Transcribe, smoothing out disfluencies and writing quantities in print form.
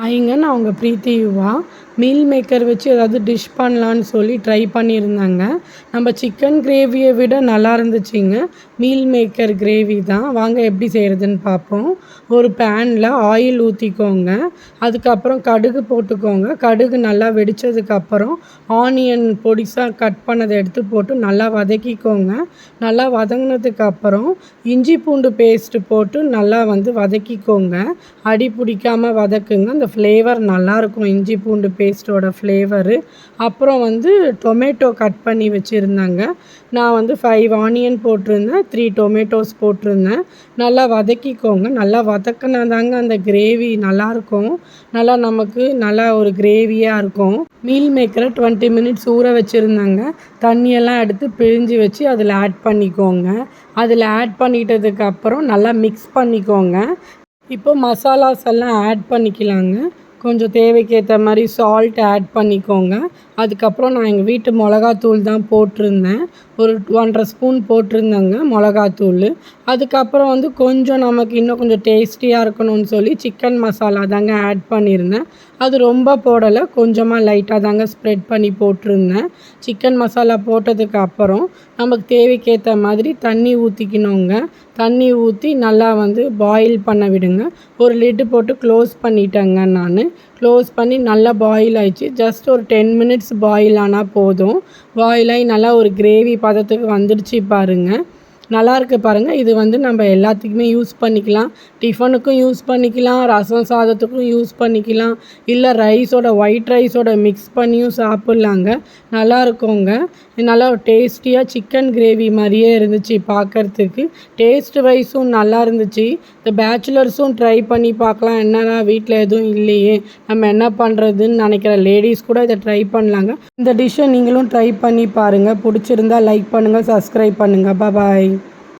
ஹாய்ங்க. நான் உங்க பிரீத்தி யுவா. Meal maker வச்சு ஏதாவது டிஷ் பண்ணலான்னு சொல்லி ட்ரை பண்ணியிருந்தேங்க. நம்ம சிக்கன் கிரேவிய விட நல்லா இருந்துச்சுங்க. மீல் மேக்கர் கிரேவி தான். வாங்க எப்படி செய்கிறதுன்னு பார்ப்போம். ஒரு பேனில் ஆயில் ஊற்றிக்கோங்க. அதுக்கப்புறம் கடுகு போட்டுக்கோங்க. கடுகு நல்லா வெடித்ததுக்கப்புறம் ஆனியன் பொடிசாக கட் பண்ணதை எடுத்து போட்டு நல்லா வதக்கிக்கோங்க. நல்லா வதங்கினதுக்கப்புறம் இஞ்சி பூண்டு பேஸ்ட்டு போட்டு நல்லா வதக்கிக்கோங்க. அடி பிடிக்காமல் வதக்குங்க. அந்த ஃப்ளேவர் நல்லாயிருக்கும், இஞ்சி பூண்டு பேஸ்ட்டோட ஃப்ளேவரு. அப்புறம் டொமேட்டோ கட் பண்ணி வச்சுருந்தேங்க. நான் 5 ஆனியன் போட்டிருந்தேன், 3 டொமேட்டோஸ் போட்டிருந்தேன். நல்லா வதக்கிக்கோங்க. நல்லா வதக்கினா தாங்க அந்த கிரேவி நல்லாயிருக்கும். நல்லா ஒரு கிரேவியாக இருக்கும். மீல் மேக்கரை 20 மினிட்ஸ் ஊற வச்சுருந்தேங்க. தண்ணியெல்லாம் எடுத்து பிழிஞ்சு வச்சு அதில் ஆட் பண்ணிக்கோங்க. அதில் ஆட் பண்ணிட்டதுக்கப்புறம் நல்லா மிக்ஸ் பண்ணிக்கோங்க. இப்போ மசாலாஸ் எல்லாம் ஆட் பண்ணிக்கலாங்க. கொஞ்சம் தேவைக்கு ஏற்ற மாதிரி சால்ட் ஆட் பண்ணிக்கோங்க. அதுக்கப்புறம் நான் எங்கள் வீட்டு மிளகாத்தூள் தான் போட்டிருந்தேன். ஒரு 1½ ஸ்பூன் போட்டிருந்தேங்க மிளகாத்தூள். அதுக்கப்புறம் கொஞ்சம் நமக்கு இன்னும் கொஞ்சம் டேஸ்டியாக இருக்கணும்னு சொல்லி சிக்கன் மசாலா தாங்க ஆட் பண்ணியிருந்தேன். அது ரொம்ப போடலை, கொஞ்சமாக லைட்டாக தாங்க ஸ்ப்ரெட் பண்ணி போட்டிருந்தேன். சிக்கன் மசாலா போட்டதுக்கப்புறம் நமக்கு தேவைக்கேற்ற மாதிரி தண்ணி ஊற்றிக்கணுங்க. தண்ணி ஊற்றி நல்லா பாயில் பண்ண விடுங்க. ஒரு லிட்டு போட்டு க்ளோஸ் பண்ணிட்டேங்க நான். க்ளோஸ் பண்ணி நல்லா பாயில் ஆயிடுச்சு. ஜஸ்ட் ஒரு 10 மினிட்ஸ் பாயில் ஆனால் போதும். பாயில் ஆகி நல்லா ஒரு கிரேவி பதத்துக்கு வந்துடுச்சு பாருங்கள். நல்லாயிருக்கு பாருங்கள். இது நம்ம எல்லாத்துக்குமே யூஸ் பண்ணிக்கலாம். டிஃபனுக்கும் யூஸ் பண்ணிக்கலாம், ரசம் சாதத்துக்கும் யூஸ் பண்ணிக்கலாம், இல்லை ஒயிட் ரைஸோட மிக்ஸ் பண்ணியும் சாப்பிட்லாங்க. நல்லாயிருக்குங்க. நல்லா டேஸ்டியாக சிக்கன் கிரேவி மாதிரியே இருந்துச்சு பார்க்குறதுக்கு. டேஸ்ட் வைஸும் நல்லா இருந்துச்சு. இந்த பேச்சுலர்ஸும் ட்ரை பண்ணி பார்க்கலாம். என்னன்னா வீட்டில் எதுவும் இல்லையே, நம்ம என்ன பண்ணுறதுன்னு நினைக்கிற லேடிஸ் கூட இதை ட்ரை பண்ணலாங்க. இந்த டிஷ்ஷை நீங்களும் ட்ரை பண்ணி பாருங்கள். பிடிச்சிருந்தா லைக் பண்ணுங்கள், சப்ஸ்கிரைப் பண்ணுங்கள். பாய்.